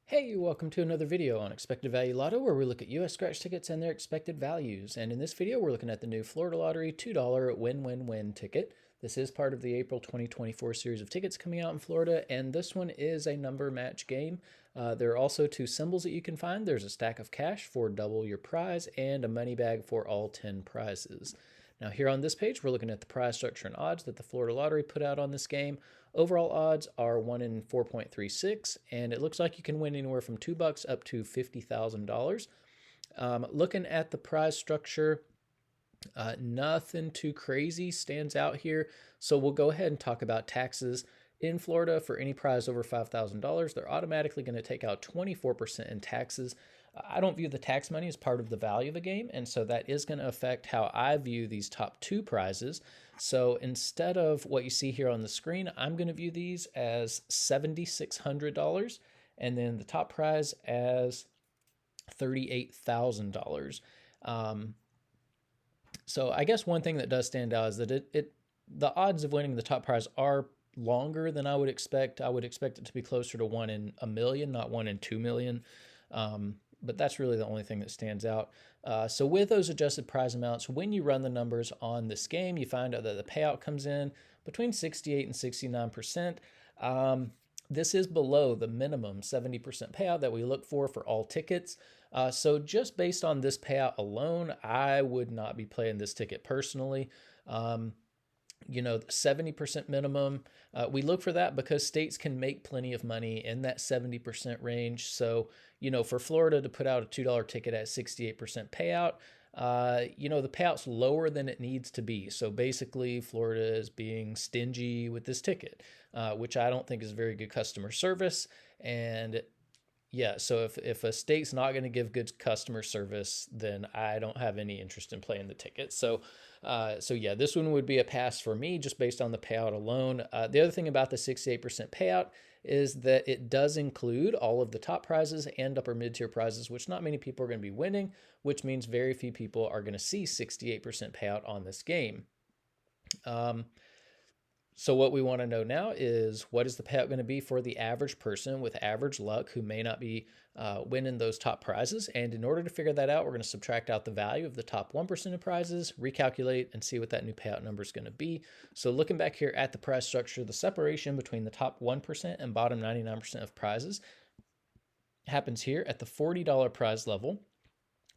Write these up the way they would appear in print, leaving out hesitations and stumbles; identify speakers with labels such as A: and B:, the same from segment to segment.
A: Hey, welcome to another video on Expected Value Lotto, where we look at US scratch tickets and their expected values. And in this video, we're looking at the new Florida Lottery $2 win-win-win ticket. This is part of the April 2024 series of tickets coming out in Florida, and this one is a number match game. There are also two symbols that you can find. There's a stack of cash for double your prize and a money bag for all 10 prizes. Now here on this page, we're looking at the prize structure and odds that the Florida Lottery put out on this game. Overall odds are 1 in 4.36, and it looks like you can win anywhere from $2 up to $50,000. Looking at the prize structure, nothing too crazy stands out here. So we'll go ahead and talk about taxes. In Florida, for any prize over $5,000, they're automatically going to take out 24% in taxes. I don't view the tax money as part of the value of the game, and so that is going to affect how I view these top two prizes. So instead of what you see here on the screen, I'm going to view these as $7,600, and then the top prize as $38,000. So I guess one thing that does stand out is that the odds of winning the top prize are longer than I would expect. I would expect it to be closer to 1 in a million, not 1 in 2 million. But that's really the only thing that stands out. So with those adjusted prize amounts, when you run the numbers on this game, you find out that the payout comes in between 68 and 69%. This is below the minimum 70% payout that we look for all tickets. So just based on this payout alone, I would not be playing this ticket personally. 70% minimum. We look for that because states can make plenty of money in that 70% range. So, for Florida to put out a $2 ticket at 68% payout, the payout's lower than it needs to be. So basically, Florida is being stingy with this ticket, which I don't think is very good customer service. And yeah, so if a state's not going to give good customer service, then I don't have any interest in playing the ticket. So yeah, this one would be a pass for me just based on the payout alone. The other thing about the 68% payout is that it does include all of the top prizes and upper mid-tier prizes, which not many people are going to be winning, which means very few people are going to see 68% payout on this game. So what we want to know now is, what is the payout going to be for the average person with average luck who may not be winning those top prizes? And in order to figure that out, we're going to subtract out the value of the top 1% of prizes, recalculate, and see what that new payout number is going to be. So looking back here at the prize structure, the separation between the top 1% and bottom 99% of prizes happens here at the $40 prize level.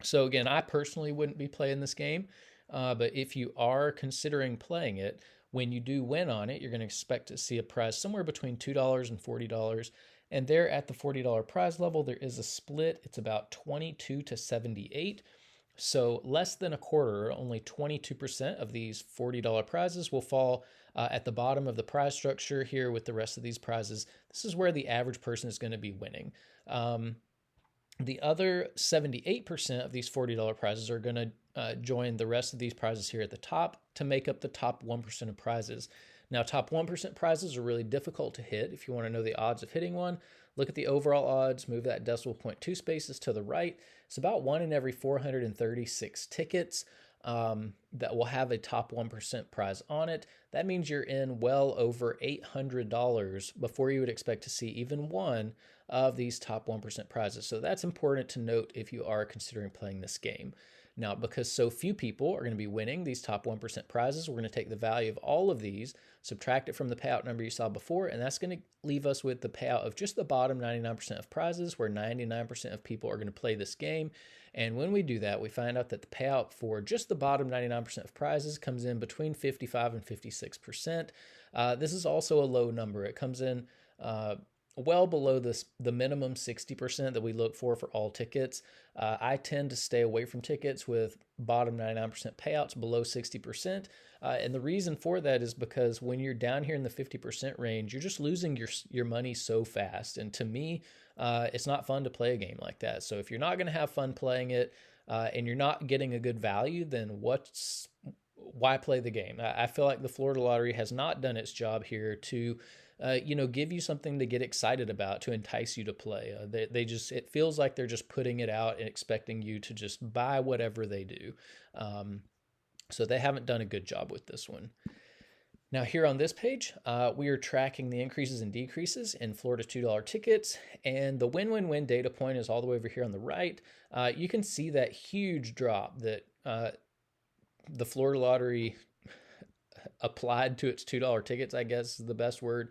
A: So again, I personally wouldn't be playing this game, but if you are considering playing it, when you do win on it, you're going to expect to see a prize somewhere between $2 and $40. And there at the $40 prize level, there is a split. It's about 22 to 78. So less than a quarter, only 22% of these $40 prizes will fall at the bottom of the prize structure here with the rest of these prizes. This is where the average person is going to be winning. The other 78% of these $40 prizes are going to join the rest of these prizes here at the top to make up the top 1% of prizes. Now, top 1% prizes are really difficult to hit. If you want to know the odds of hitting one, look at the overall odds, move that decimal point 2 spaces to the right. It's about 1 in every 436 tickets that will have a top 1% prize on it. That means you're in well over $800 before you would expect to see even one of these top 1% prizes. So that's important to note if you are considering playing this game. Now, because so few people are going to be winning these top 1% prizes, we're going to take the value of all of these, subtract it from the payout number you saw before, and that's going to leave us with the payout of just the bottom 99% of prizes, where 99% of people are going to play this game. And when we do that, we find out that the payout for just the bottom 99% of prizes comes in between 55 and 56%. This is also a low number. It comes in well below the minimum 60% that we look for all tickets. I tend to stay away from tickets with bottom 99% payouts below 60%. And the reason for that is because when you're down here in the 50% range, you're just losing your money so fast. And to me, it's not fun to play a game like that. So if you're not going to have fun playing it and you're not getting a good value, then why play the game? I feel like the Florida Lottery has not done its job here to give you something to get excited about, to entice you to play. It feels like they're just putting it out and expecting you to just buy whatever they do. So they haven't done a good job with this one. Now here on this page, we are tracking the increases and decreases in Florida's $2 tickets, and the win-win-win data point is all the way over here on the right. You can see that huge drop that the Florida Lottery applied to its $2 tickets, I guess is the best word,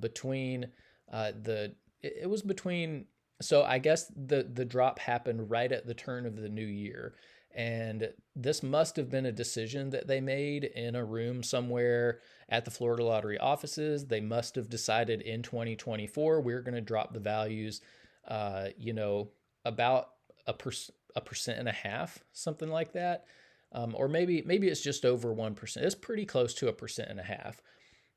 A: between it was between, so I guess the drop happened right at the turn of the new year. And this must have been a decision that they made in a room somewhere at the Florida Lottery offices. They must have decided in 2024, we're going to drop the values, about a percent and a half, something like that. Or maybe it's just over 1%. It's pretty close to a percent and a half.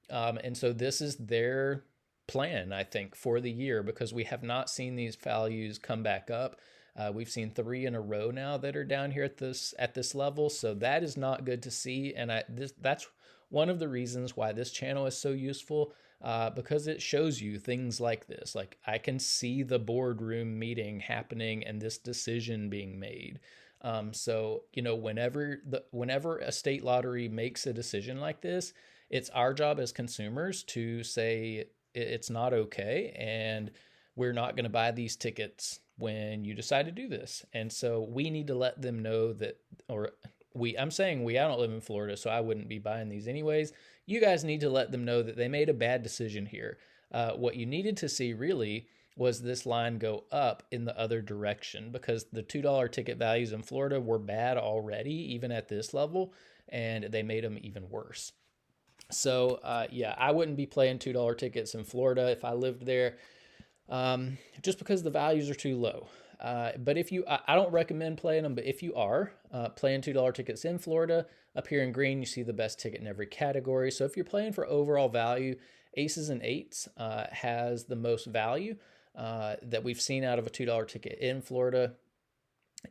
A: And so this is their plan, I think, for the year, because we have not seen these values come back up. We've seen 3 in a row now that are down here at this level, so that is not good to see. And that's one of the reasons why this channel is so useful, because it shows you things like this. Like, I can see the boardroom meeting happening and this decision being made. So whenever a state lottery makes a decision like this, it's our job as consumers to say it's not okay, and we're not going to buy these tickets when you decide to do this. And so we need to let them know that, or I'm saying I don't live in Florida, so I wouldn't be buying these anyways. You guys need to let them know that they made a bad decision here. What you needed to see really was this line go up in the other direction, because the $2 ticket values in Florida were bad already, even at this level, and they made them even worse. So yeah, I wouldn't be playing $2 tickets in Florida if I lived there, just because the values are too low. But if you, I don't recommend playing them, but if you are playing $2 tickets in Florida, up here in green, you see the best ticket in every category. So if you're playing for overall value, aces and eights has the most value that we've seen out of a $2 ticket in Florida.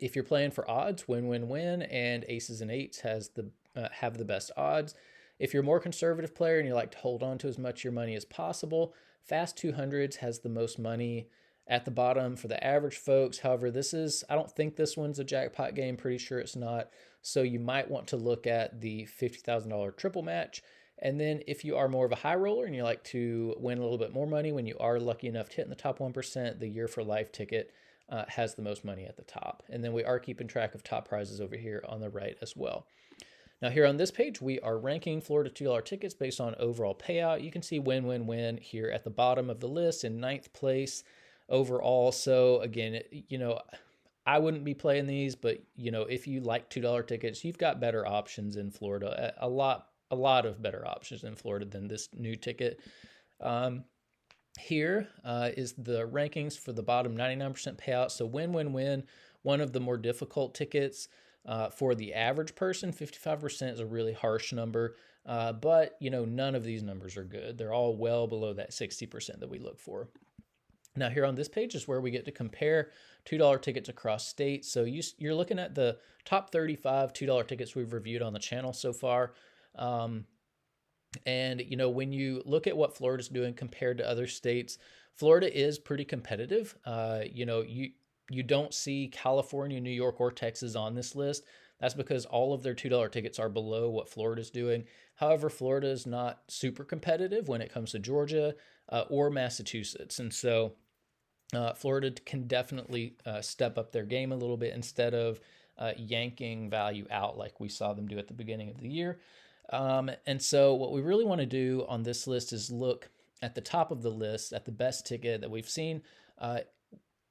A: If you're playing for odds, win, win, win, and aces and eights have the best odds. If you're a more conservative player and you like to hold on to as much of your money as possible, Fast 200s has the most money at the bottom for the average folks. However, I don't think this one's a jackpot game. Pretty sure it's not. So you might want to look at the $50,000 triple match. And then if you are more of a high roller and you like to win a little bit more money when you are lucky enough to hit in the top 1%, the Year for Life ticket has the most money at the top. And then we are keeping track of top prizes over here on the right as well. Now here on this page, we are ranking Florida $2 tickets based on overall payout. You can see win, win, win here at the bottom of the list in 9th place overall. So again, I wouldn't be playing these, but if you like $2 tickets, you've got better options in Florida. A lot of better options in Florida than this new ticket. Here is the rankings for the bottom 99% payout. So win, win, win, one of the more difficult tickets. For the average person, 55% is a really harsh number, but none of these numbers are good. They're all well below that 60% that we look for. Now here on this page is where we get to compare $2 tickets across states. So you're looking at the top 35 $2 tickets we've reviewed on the channel so far. And when you look at what Florida's doing compared to other states, Florida is pretty competitive. You don't see California, New York, or Texas on this list. That's because all of their $2 tickets are below what Florida's doing. However, Florida is not super competitive when it comes to Georgia or Massachusetts. And so Florida can definitely step up their game a little bit instead of yanking value out like we saw them do at the beginning of the year. And so what we really want to do on this list is look at the top of the list at the best ticket that we've seen,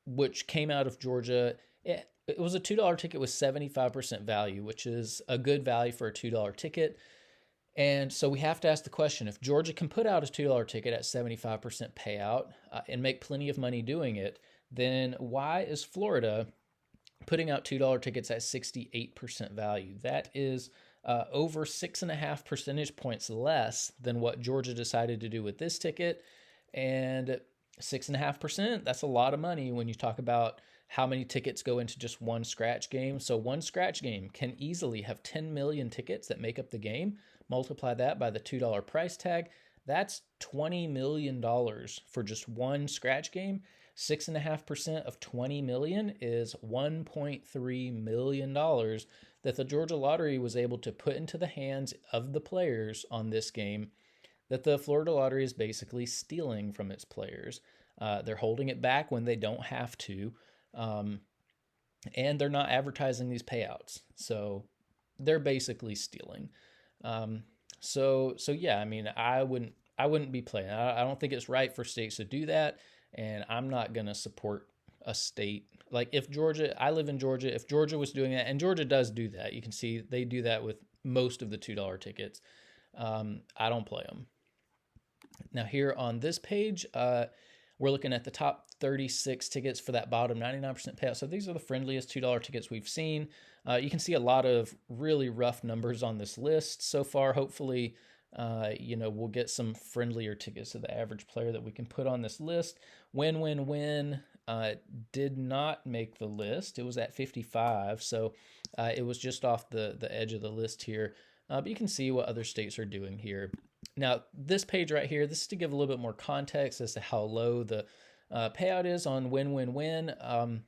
A: which came out of Georgia. It was a $2 ticket with 75% value, which is a good value for a $2 ticket. And so we have to ask the question, if Georgia can put out a $2 ticket at 75% payout and make plenty of money doing it, then why is Florida putting out $2 tickets at 68% value? That is over 6.5 percentage points less than what Georgia decided to do with this ticket. And 6.5%, that's a lot of money when you talk about how many tickets go into just one scratch game. So one scratch game can easily have 10 million tickets that make up the game. Multiply that by the $2 price tag. That's $20 million for just one scratch game. 6.5% of 20 million is $1.3 million that the Georgia Lottery was able to put into the hands of the players on this game that the Florida Lottery is basically stealing from its players. They're holding it back when they don't have to, um, and they're not advertising these payouts. So they're basically stealing. Um, so yeah, I mean, I wouldn't be playing. I don't think it's right for states to do that, and I'm not gonna support a state like if Georgia. I live in Georgia. If Georgia was doing that, and Georgia does do that, you can see they do that with most of the $2 tickets. I don't play them. Now here on this page, we're looking at the top 36 tickets for that bottom 99% payout. So these are the friendliest $2 tickets we've seen. You can see a lot of really rough numbers on this list so far. Hopefully, we'll get some friendlier tickets to the average player that we can put on this list. Win did not make the list. It was at 55, so it was just off the edge of the list here. But you can see what other states are doing here. Now, this page right here, this is to give a little bit more context as to how low the payout is on win.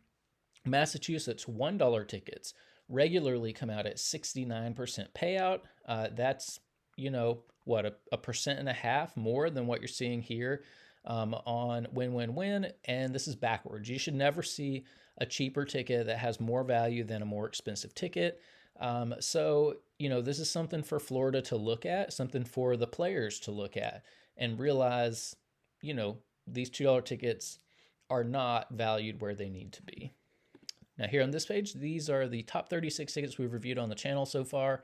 A: Massachusetts $1 tickets regularly come out at 69% payout. That's, what, a percent and a half more than what you're seeing here on win. And this is backwards. You should never see a cheaper ticket that has more value than a more expensive ticket. So, this is something for Florida to look at, something for the players to look at and realize, these $2 tickets are not valued where they need to be. Now here on this page, these are the top 36 tickets we've reviewed on the channel so far.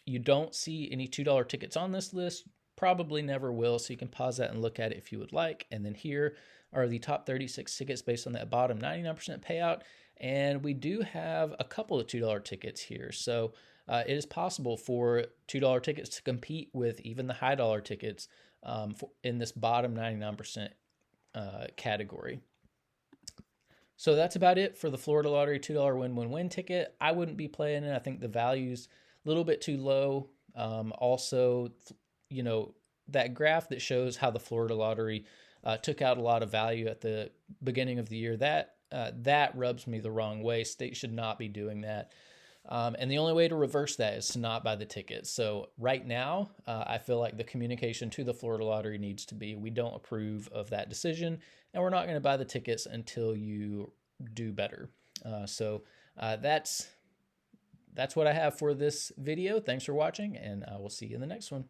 A: You don't see any $2 tickets on this list, probably never will, so you can pause that and look at it if you would like. And then here are the top 36 tickets based on that bottom 99% payout. And we do have a couple of $2 tickets here. So it is possible for $2 tickets to compete with even the high dollar tickets in this bottom 99% category. So that's about it for the Florida Lottery $2 win ticket. I wouldn't be playing it. I think the value's a little bit too low. Also, that graph that shows how the Florida Lottery took out a lot of value at the beginning of the year, that rubs me the wrong way. States should not be doing that. And the only way to reverse that is to not buy the tickets. So right now, I feel like the communication to the Florida Lottery needs to be, we don't approve of that decision, and we're not going to buy the tickets until you do better. So that's what I have for this video. Thanks for watching, and I will see you in the next one.